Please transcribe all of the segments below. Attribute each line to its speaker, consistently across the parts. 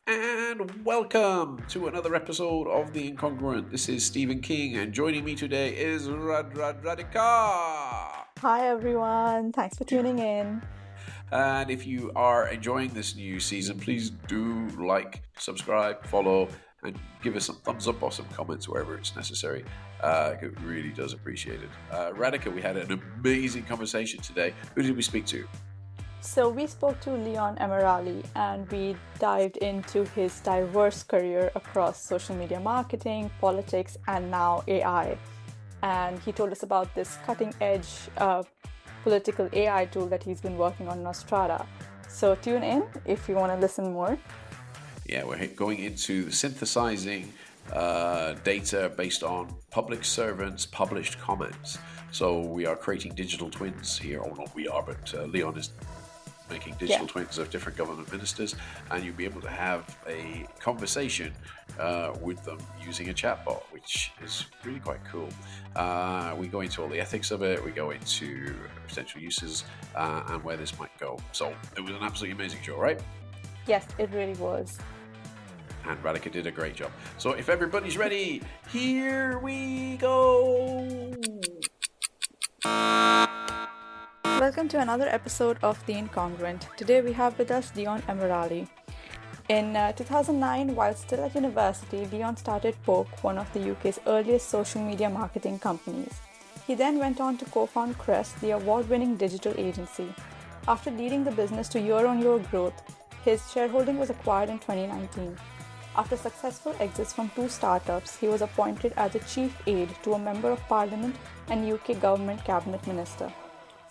Speaker 1: And welcome to another episode of The Incongruent. This is Stephen King, and joining me today is Radhika.
Speaker 2: Hi everyone, thanks for tuning in.
Speaker 1: And if you are enjoying this new season, please do like, subscribe, follow, and give us some thumbs up or some comments wherever it's necessary. It really does appreciate it. Radhika, we had an amazing conversation today. Who did we speak to?
Speaker 2: So we spoke to Leon Emirali and we dived into his diverse career across social media marketing, politics, and now AI. And he told us about this cutting-edge political AI tool that he's been working on, Nostrada. So tune in if you want to listen more.
Speaker 1: Yeah, we're going into synthesizing data based on public servants' published comments. So we are creating digital twins here. Oh, not we are, but Leon is making digital twins of different government ministers, and you'll be able to have a conversation with them using a chatbot, which is really quite cool. We go into all the ethics of it, we go into potential uses and where this might go. So it was an absolutely amazing show, right?
Speaker 2: Yes, it really was.
Speaker 1: And Radhika did a great job. So if everybody's ready, here we go!
Speaker 2: Welcome to another episode of The Incongruent. Today we have with us Leon Emirali. In 2009, while still at university, Leon started Poke, one of the UK's earliest social media marketing companies. He then went on to co-found Crest, the award-winning digital agency. After leading the business to year-on-year growth, his shareholding was acquired in 2019. After successful exits from two startups, he was appointed as the chief aide to a member of parliament and UK government cabinet minister.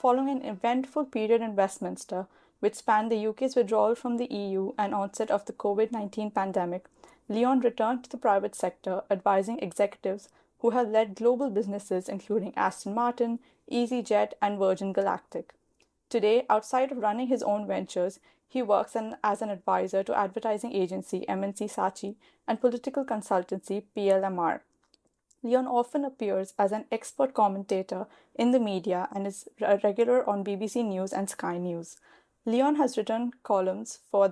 Speaker 2: Following an eventful period in Westminster, which spanned the UK's withdrawal from the EU and onset of the COVID-19 pandemic, Leon returned to the private sector, advising executives who have led global businesses including Aston Martin, EasyJet, and Virgin Galactic. Today, outside of running his own ventures, he works as an advisor to advertising agency MNC Saatchi and political consultancy PLMR. Leon often appears as an expert commentator in the media and is a regular on BBC News and Sky News. Leon has written columns for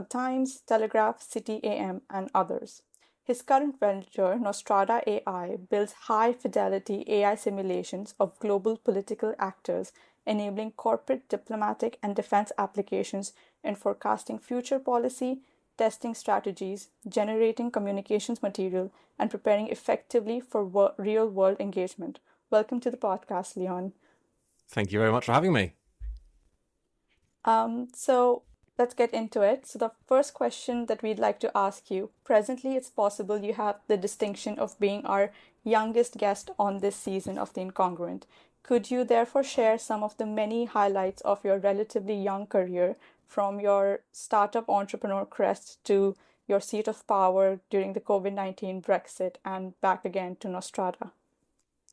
Speaker 2: Times, Telegraph, City AM, and others. His current venture, Nostrada AI, builds high-fidelity AI simulations of global political actors, enabling corporate, diplomatic, and defense applications in forecasting future policy, testing strategies, generating communications material, and preparing effectively for real-world engagement. Welcome to the podcast, Leon.
Speaker 3: Thank you very much for having me.
Speaker 2: So let's get into it. So the first question that we'd like to ask you, presently it's possible you have the distinction of being our youngest guest on this season of The Incongruent. Could you therefore share some of the many highlights of your relatively young career, from your startup entrepreneur Crest to your seat of power during the COVID-19 Brexit and back again to Nostrada?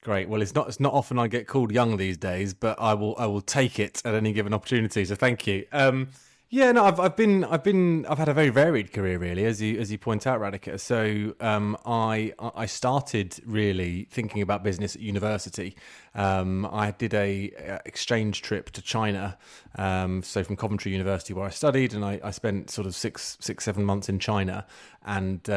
Speaker 3: Great. Well, it's not often I get called young these days, but I will take it at any given opportunity. So thank you. I've had a very varied career, really, as you point out, Radhika. So I started really thinking about business at university. I did a exchange trip to China, so from Coventry University where I studied, and I spent sort of 7 months in China, and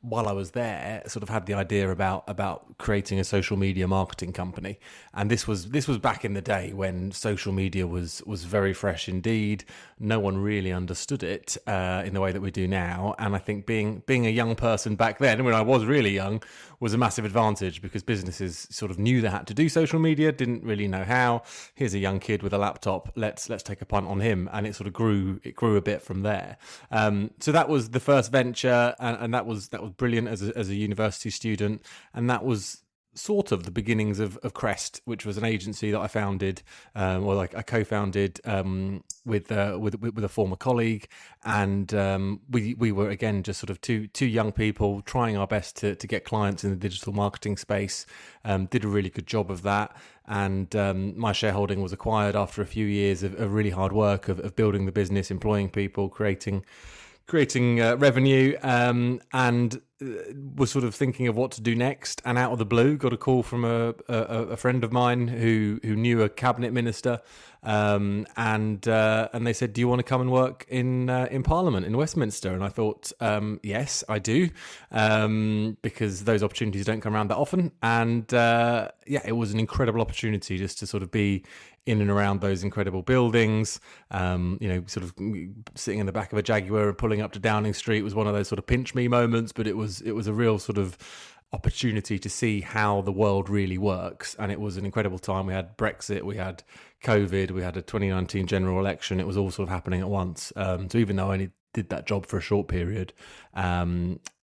Speaker 3: while I was there, sort of had the idea about creating a social media marketing company. And this was back in the day when social media was very fresh indeed. No one really understood it in the way that we do now. And I think being a young person back then, when I was really young, was a massive advantage, because businesses sort of knew they had to do social media, didn't really know how. Here's a young kid with a laptop. Let's take a punt on him. And it sort of grew a bit from there. So that was the first venture, and that was brilliant as a university student, and that was sort of the beginnings of Crest, which was an agency that I founded, I co-founded with a former colleague, and we were again just sort of two young people trying our best to get clients in the digital marketing space. Did a really good job of that, and my shareholding was acquired after a few years of really hard work of building the business, employing people, creating revenue, and was sort of thinking of what to do next, and out of the blue got a call from a friend of mine who knew a cabinet minister, and they said, "Do you want to come and work in Parliament in Westminster?" And I thought, yes, I do, because those opportunities don't come around that often, and it was an incredible opportunity just to sort of be in and around those incredible buildings. Sort of sitting in the back of a Jaguar and pulling up to Downing Street was one of those sort of pinch me moments, but it was a real sort of opportunity to see how the world really works. And it was an incredible time. We had Brexit, we had COVID, we had a 2019 general election. It was all sort of happening at once. So even though I only did that job for a short period,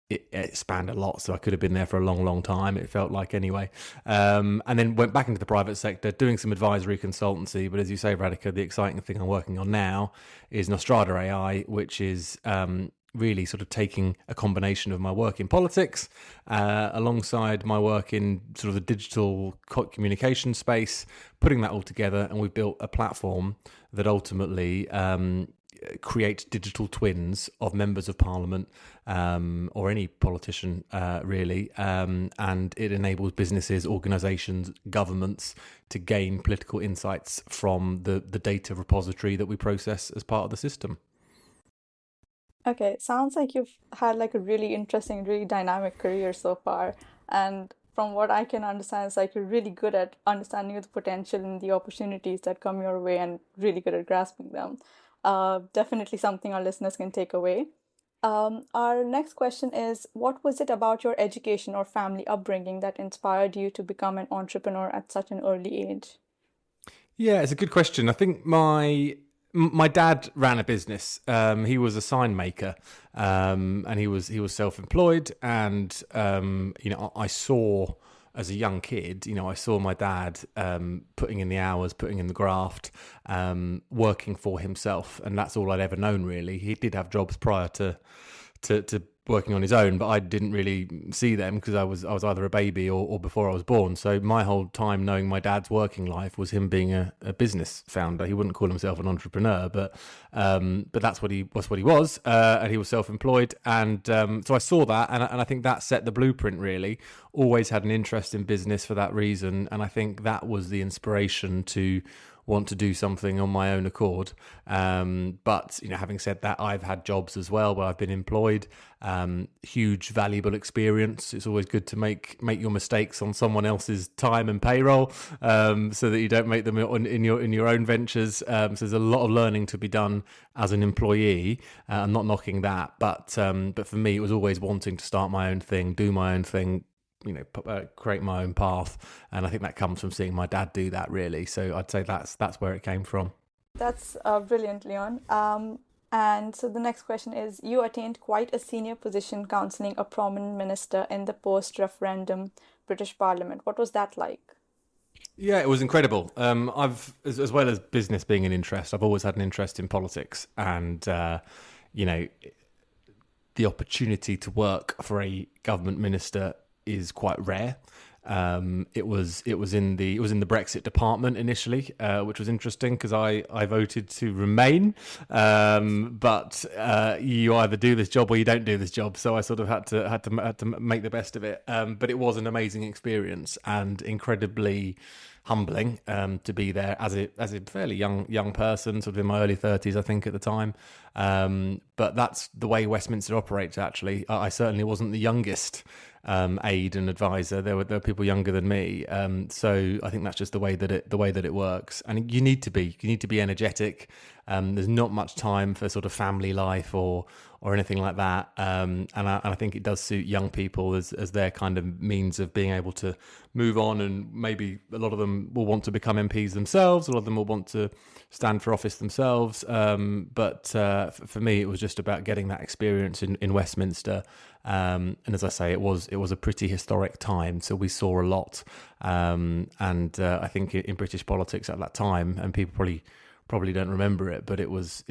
Speaker 3: it spanned a lot, so I could have been there for a long, long time, it felt like anyway. And then went back into the private sector, doing some advisory consultancy. But as you say, Radhika, the exciting thing I'm working on now is Nostrada AI, which is really sort of taking a combination of my work in politics alongside my work in sort of the digital communication space, putting that all together. And we've built a platform that ultimately create digital twins of members of parliament or any politician really, and it enables businesses, organisations, governments to gain political insights from the data repository that we process as part of the system.
Speaker 2: Okay, sounds like you've had like a really interesting, really dynamic career so far, and from what I can understand, it's like you're really good at understanding the potential and the opportunities that come your way and really good at grasping them. Definitely something our listeners can take away. Our next question is, what was it about your education or family upbringing that inspired you to become an entrepreneur at such an early age?
Speaker 3: Yeah, it's a good question. I think my dad ran a business. He was a sign maker, and he was self-employed. And I saw, as a young kid, I saw my dad putting in the hours, putting in the graft, working for himself, and that's all I'd ever known really. He did have jobs prior to working on his own, but I didn't really see them because I was either a baby or before I was born. So my whole time knowing my dad's working life was him being a business founder. He wouldn't call himself an entrepreneur, but that's what he was, and he was self-employed. And so I saw that, and I think that set the blueprint really. Always had an interest in business for that reason, and I think that was the inspiration to want to do something on my own accord. But having said that, I've had jobs as well where I've been employed. Huge valuable experience. It's always good to make your mistakes on someone else's time and payroll, so that you don't make them in your own ventures. So there's a lot of learning to be done as an employee. I'm not knocking that, but for me, it was always wanting to start my own thing, do my own thing, create my own path. And I think that comes from seeing my dad do that really. So I'd say that's where it came from.
Speaker 2: That's brilliant, Leon. And so the next question is, you attained quite a senior position counselling a prominent minister in the post-referendum British Parliament. What was that like?
Speaker 3: Yeah, it was incredible. I've, as well as business being an interest, I've always had an interest in politics, and the opportunity to work for a government minister is quite rare. It was in the Brexit department initially, which was interesting because I voted to remain, but you either do this job or you don't do this job. So I sort of had to make the best of it. But it was an amazing experience and incredibly humbling to be there as a fairly young person, sort of in my early 30s, I think, at the time. But that's the way Westminster operates. Actually, I certainly wasn't the youngest aide and advisor. There were people younger than me. So I think that's just the way that it works. And you need to be energetic. There's not much time for sort of family life or anything like that. And I think it does suit young people as their kind of means of being able to move on. And maybe a lot of them will want to become MPs themselves. A lot of them will want to stand for office themselves. But for me, it was just about getting that experience in Westminster. And as I say, it was a pretty historic time. So we saw a lot. And I think in British politics at that time, and people probably don't remember it, but it was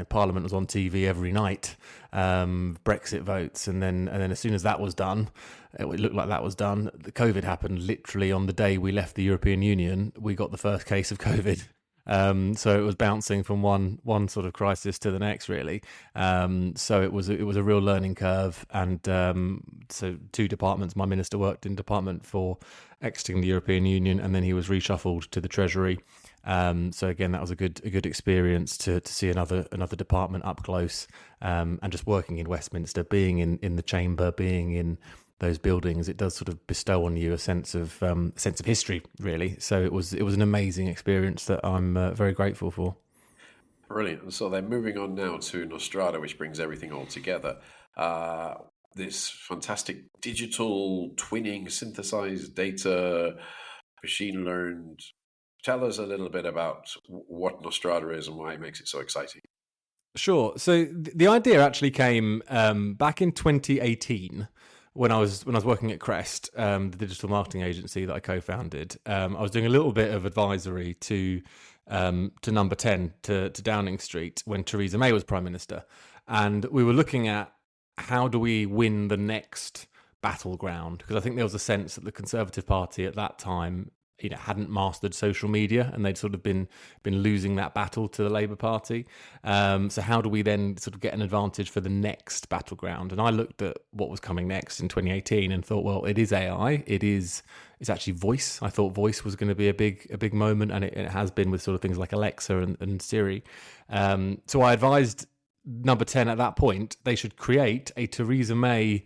Speaker 3: Parliament was on TV every night, Brexit votes, and then as soon as that was done, it looked like that was done. The COVID happened literally on the day we left the European Union. We got the first case of COVID. So it was bouncing from one sort of crisis to the next, really. So it was a real learning curve, and so two departments. My minister worked in department for exiting the European Union, and then he was reshuffled to the Treasury. So again, that was a good experience to see another department up close, and just working in Westminster, being in the chamber, being in those buildings. It does sort of bestow on you a sense of history, really. So it was an amazing experience that I'm very grateful for.
Speaker 1: Brilliant. And so then moving on now to Nostrada, which brings everything all together. This fantastic digital twinning, synthesized data, machine learned. Tell us a little bit about what Nostrada is and why it makes it so exciting.
Speaker 3: Sure. So the idea actually came back in 2018 when I was working at Crest, the digital marketing agency that I co-founded. I was doing a little bit of advisory to Number 10 to Downing Street when Theresa May was Prime Minister, and we were looking at how do we win the next battleground, because I think there was a sense that the Conservative Party at that time hadn't mastered social media, and they'd sort of been losing that battle to the Labour Party. So how do we then sort of get an advantage for the next battleground? And I looked at what was coming next in 2018 and thought, well, it is AI. It's actually voice. I thought voice was going to be a big moment, and it has been with sort of things like Alexa and Siri. So I advised Number 10 at that point they should create a Theresa May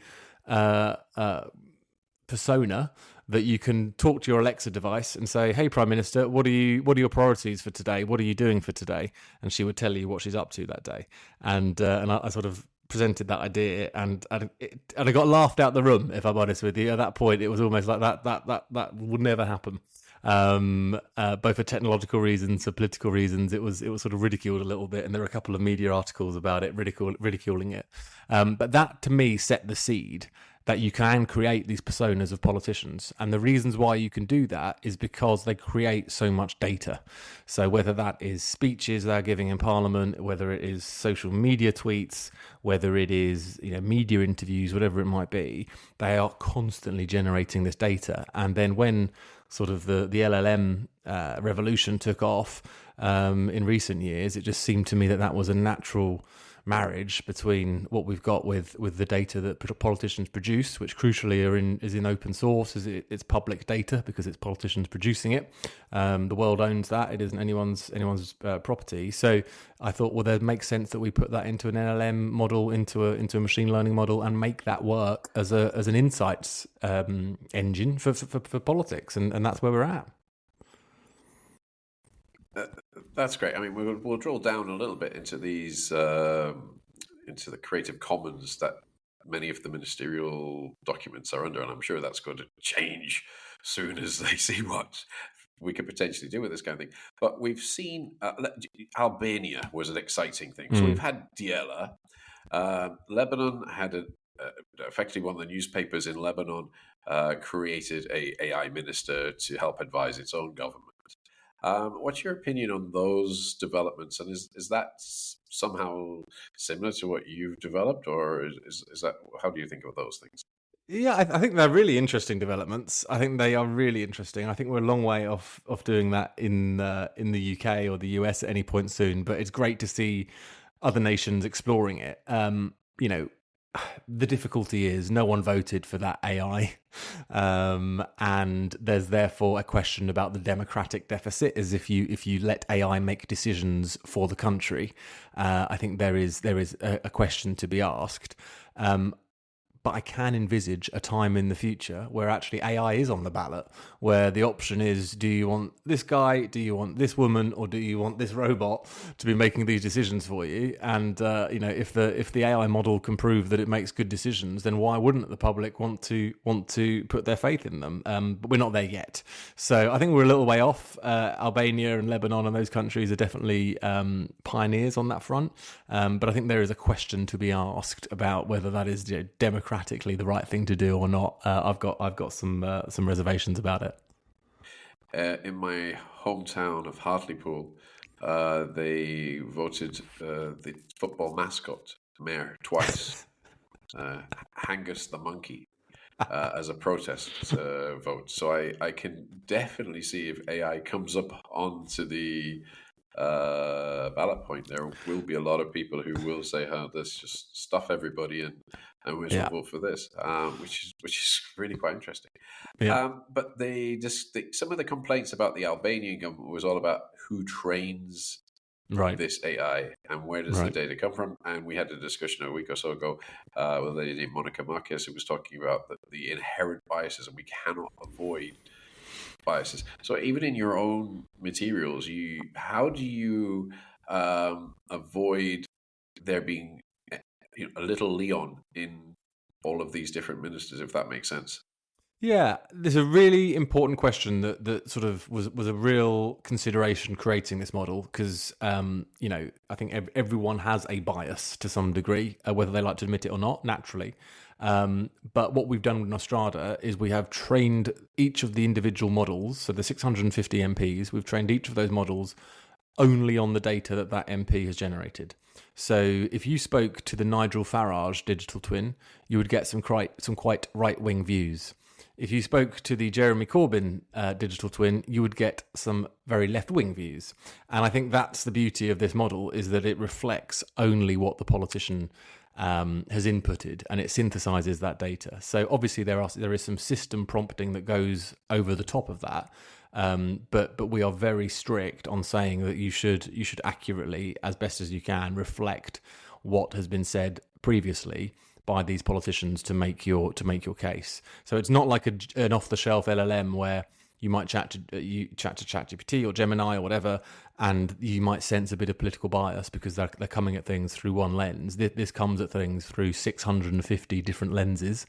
Speaker 3: persona that you can talk to your Alexa device and say, "Hey, Prime Minister, what are your priorities for today? What are you doing for today?" And she would tell you what she's up to that day. And I sort of presented that idea, and I got laughed out the room. If I'm honest with you, at that point, it was almost like that would never happen. Both for technological reasons, for political reasons, it was sort of ridiculed a little bit, and there were a couple of media articles about it ridiculing it. But that to me set the seed that you can create these personas of politicians. And the reasons why you can do that is because they create so much data. So whether that is speeches they're giving in Parliament, whether it is social media tweets, whether it is media interviews, whatever it might be, they are constantly generating this data. And then when sort of the LLM revolution took off in recent years, it just seemed to me that was a natural marriage between what we've got with the data that politicians produce, which crucially is in open source, it's public data because it's politicians producing it. The world owns that; it isn't anyone's property. So I thought, well, it makes sense that we put that into an LLM model, into a machine learning model, and make that work as an insights engine for politics, and that's where we're at.
Speaker 1: That's great. I mean, we'll drill down a little bit into these, into the Creative Commons that many of the ministerial documents are under, and I'm sure that's going to change soon as they see what we could potentially do with this kind of thing. But we've seen Albania was an exciting thing. So we've had Diela. Lebanon had effectively one of the newspapers in Lebanon created a AI minister to help advise its own government. What's your opinion on those developments, and is that somehow similar to what you've developed, or is that, how do you think of those things?
Speaker 3: Yeah, I think they're really interesting developments. I think they are really interesting. I think we're a long way off doing that in the UK or the US at any point soon, but it's great to see other nations exploring it. The difficulty is no one voted for that AI, and there's therefore a question about the democratic deficit, as if you let AI make decisions for the country. I think there is a question to be asked. But I can envisage a time in the future where actually AI is on the ballot, where the option is, do you want this guy, do you want this woman, or do you want this robot to be making these decisions for you? And if the AI model can prove that it makes good decisions, then why wouldn't the public want to put their faith in them? But we're not there yet. So I think we're a little way off. Albania and Lebanon and those countries are definitely pioneers on that front. But I think there is a question to be asked about whether that is democratically the right thing to do or not. I've got some reservations about it.
Speaker 1: In my hometown of Hartlepool, they voted the football mascot mayor twice, Hangus the monkey, as a protest vote. So I can definitely see if AI comes up onto the ballot point, there will be a lot of people who will say, "Oh, let's just stuff everybody and we shall vote for this," which is really quite interesting. But some of the complaints about the Albanian government was all about who trains this AI and where does the data come from. And we had a discussion a week or so ago with a lady named Monica Marquez who was talking about the inherent biases, and we cannot avoid biases. So even in your own materials, how do you avoid there being a little Leon in all of these different ministers, if that makes sense?
Speaker 3: Yeah, there's a really important question that sort of was a real consideration creating this model because, I think everyone has a bias to some degree, whether they like to admit it or not, naturally. But what we've done with Nostrada is we have trained each of the individual models, so the 650 MPs, we've trained each of those models only on the data that MP has generated. So if you spoke to the Nigel Farage digital twin, you would get some quite right-wing views. If you spoke to the Jeremy Corbyn digital twin, you would get some very left-wing views. And I think that's the beauty of this model, is that it reflects only what the politician has inputted, and it synthesizes that data. So obviously there is some system prompting that goes over the top of that. But we are very strict on saying that you should accurately, as best as you can, reflect what has been said previously by these politicians to make your case. So it's not like an off-the-shelf LLM where you might chat to ChatGPT or Gemini or whatever, and you might sense a bit of political bias because they're coming at things through one lens. This comes at things through 650 different lenses,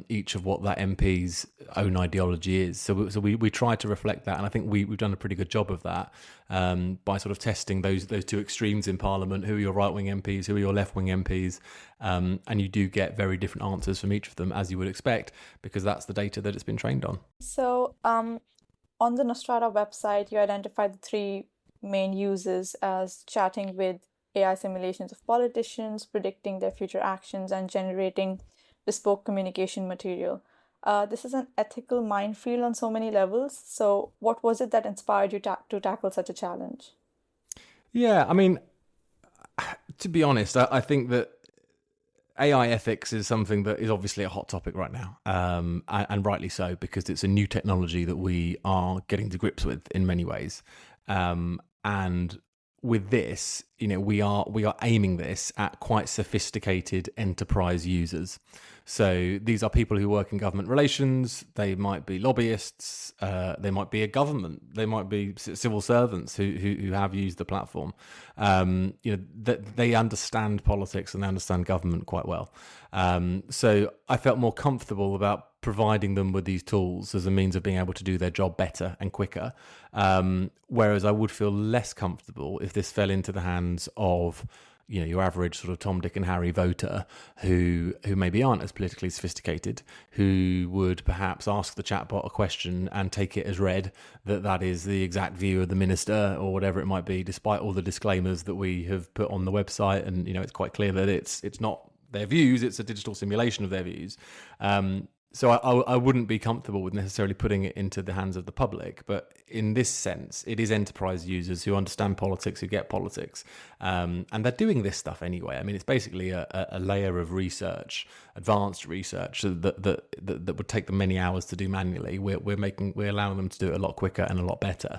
Speaker 3: each of what that MP's own ideology is. So we try to reflect that, and I think we've done a pretty good job of that by sort of testing those two extremes in Parliament. Who are your right-wing MPs? Who are your left-wing MPs? And you do get very different answers from each of them, as you would expect, because that's the data that it's been trained on.
Speaker 2: So on the Nostrada website, you identified the three main uses as chatting with AI simulations of politicians, predicting their future actions, and generating bespoke communication material. This is an ethical minefield on so many levels. So what was it that inspired you to tackle such a challenge?
Speaker 3: Yeah, I mean, to be honest, I think that AI ethics is something that is obviously a hot topic right now, and rightly so, because it's a new technology that we are getting to grips with in many ways. And with this, we are aiming this at quite sophisticated enterprise users. So these are people who work in government relations. They might be lobbyists. They might be a government. They might be civil servants who have used the platform. They understand politics and they understand government quite well. So I felt more comfortable about providing them with these tools as a means of being able to do their job better and quicker. Whereas I would feel less comfortable if this fell into the hands of your average sort of Tom, Dick and Harry voter who maybe aren't as politically sophisticated, who would perhaps ask the chatbot a question and take it as read that is the exact view of the minister or whatever it might be, despite all the disclaimers that we have put on the website. And, it's quite clear that it's not their views, it's a digital simulation of their views. So I wouldn't be comfortable with necessarily putting it into the hands of the public. But in this sense, it is enterprise users who understand politics, who get politics. And they're doing this stuff anyway. I mean, it's basically a layer of research, advanced research that would take them many hours to do manually. We're allowing them to do it a lot quicker and a lot better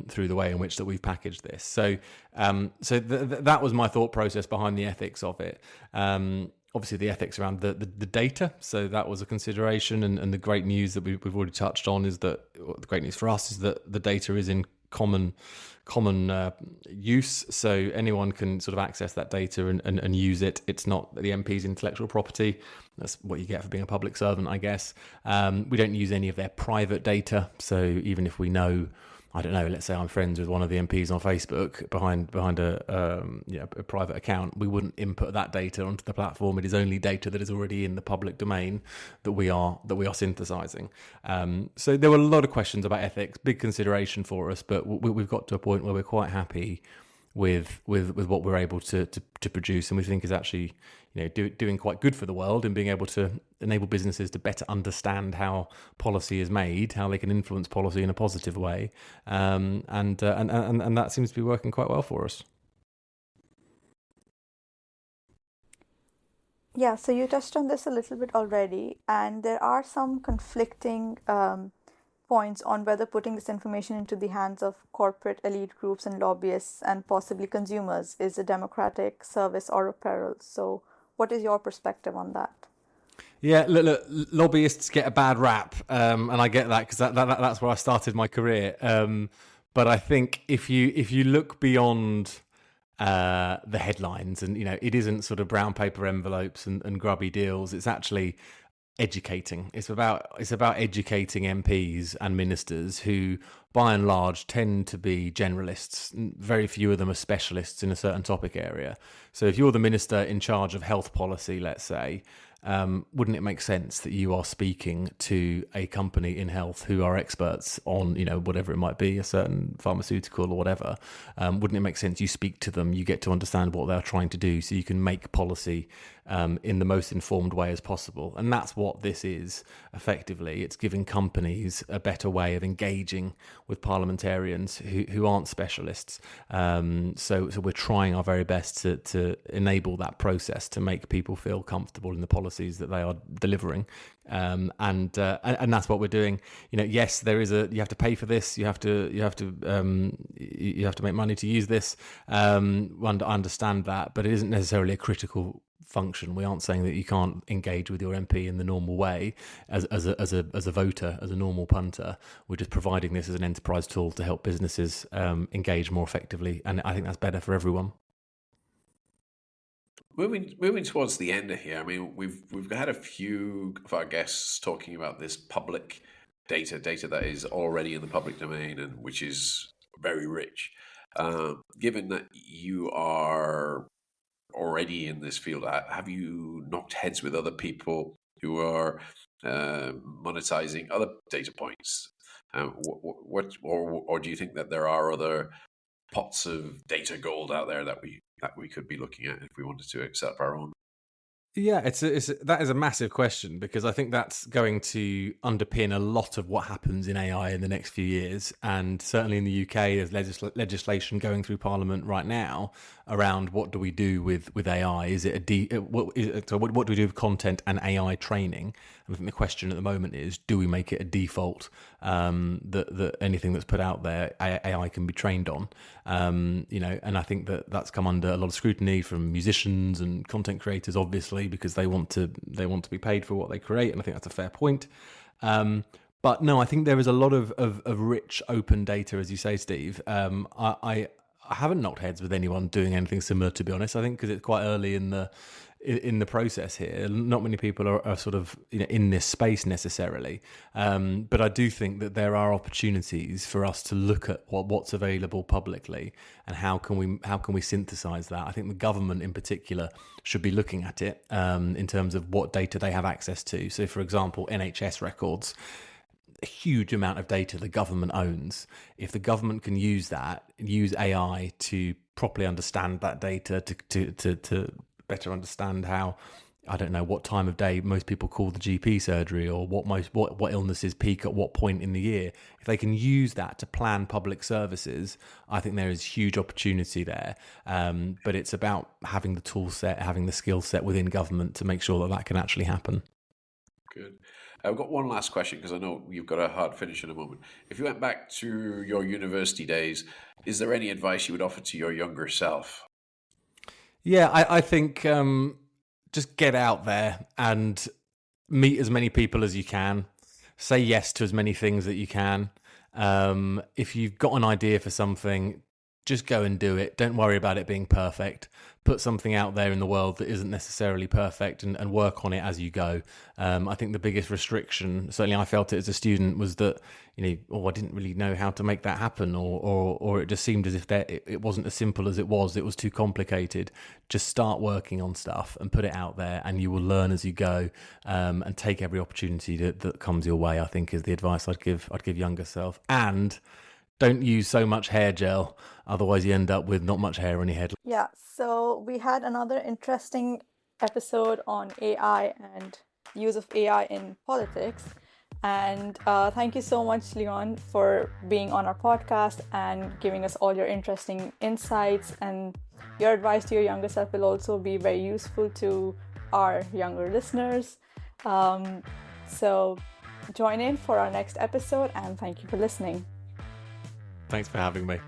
Speaker 3: through the way in which that we've packaged this. So that was my thought process behind the ethics of it. Obviously, the ethics around the data, so that was a consideration, and the great news that we've already touched on is that the great news for us is that the data is in common use, so anyone can sort of access that data and use it. It's not the MP's intellectual property. That's what you get for being a public servant, I guess. We don't use any of their private data, so even if we know, I don't know, let's say I'm friends with one of the MPs on Facebook behind a private account, we wouldn't input that data onto the platform. It is only data that is already in the public domain that we are synthesizing. So there were a lot of questions about ethics, big consideration for us, but we've got to a point where we're quite happy with what we're able to produce, and we think is actually doing quite good for the world, and being able to enable businesses to better understand how policy is made, how they can influence policy in a positive way, and that seems to be working quite well for us.
Speaker 2: Yeah, so you touched on this a little bit already, and there are some conflicting points on whether putting this information into the hands of corporate elite groups and lobbyists and possibly consumers is a democratic service or a peril. So, what is your perspective on that?
Speaker 3: Yeah, look, lobbyists get a bad rap, and I get that because that's where I started my career. But I think if you look beyond the headlines, and it isn't sort of brown paper envelopes and grubby deals, it's actually educating. It's about educating MPs and ministers who, by and large, tend to be generalists. Very few of them are specialists in a certain topic area. So if you're the minister in charge of health policy, let's say, wouldn't it make sense that you are speaking to a company in health who are experts on, whatever it might be, a certain pharmaceutical or whatever? Wouldn't it make sense you speak to them, you get to understand what they're trying to do, so you can make policy in the most informed way as possible? And that's what this is, effectively. It's giving companies a better way of engaging with parliamentarians who aren't specialists. So we're trying our very best to enable that process, to make people feel comfortable in the policies that they are delivering, and that's what we're doing. Yes, there is you have to pay for this. You have to make money to use this. I understand that, but it isn't necessarily a critical function. We aren't saying that you can't engage with your MP in the normal way as a voter, as a normal punter. We're just providing this as an enterprise tool to help businesses engage more effectively, and I think that's better for everyone.
Speaker 1: Moving towards the end here, I mean, we've had a few of our guests talking about this public data that is already in the public domain, and which is very rich. Given that you are already in this field, have you knocked heads with other people who are monetizing other data points? Or do you think that there are other pots of data gold out there that we could be looking at if we wanted to set up our own?
Speaker 3: Yeah, that is a massive question, because I think that's going to underpin a lot of what happens in AI in the next few years. And certainly in the UK, there's legislation going through Parliament right now around what do we do with AI? Is it what do we do with content and AI training? And I think the question at the moment is, do we make it a default that anything that's put out there AI can be trained on? And I think that's come under a lot of scrutiny from musicians and content creators, obviously, because they want to be paid for what they create, and I think that's a fair point. But no, I think there is a lot of rich open data, as you say, Steve. I haven't knocked heads with anyone doing anything similar, to be honest. I think because it's quite early in the process here. Not many people are sort of in this space necessarily, but I do think that there are opportunities for us to look at what's available publicly and how can we synthesize that. I think the government in particular should be looking at it in terms of what data they have access to. So, for example, NHS records, a huge amount of data the government owns. If the government can use AI to properly understand that data, to better understand how, I don't know, what time of day most people call the GP surgery, or what illnesses peak at what point in the year. If they can use that to plan public services, I think there is huge opportunity there. But it's about having the tool set, having the skill set within government to make sure that can actually happen.
Speaker 1: Good. I've got one last question, because I know you've got a hard finish in a moment. If you went back to your university days, is there any advice you would offer to your younger self?
Speaker 3: Yeah, I think just get out there and meet as many people as you can. Say yes to as many things that you can. If you've got an idea for something, just go and do it. Don't worry about it being perfect. Put something out there in the world that isn't necessarily perfect, and work on it as you go. I think the biggest restriction, certainly I felt it as a student, was that I didn't really know how to make that happen, or it just seemed as if it wasn't as simple as it was. It was too complicated. Just start working on stuff and put it out there, and you will learn as you go. And take every opportunity that comes your way, I think, is the advice I'd give younger self. And don't use so much hair gel, otherwise you end up with not much hair on your head.
Speaker 2: Yeah, so we had another interesting episode on AI and use of AI in politics. And thank you so much, Leon, for being on our podcast and giving us all your interesting insights. And your advice to your younger self will also be very useful to our younger listeners. So join in for our next episode, and thank you for listening.
Speaker 3: Thanks for having me.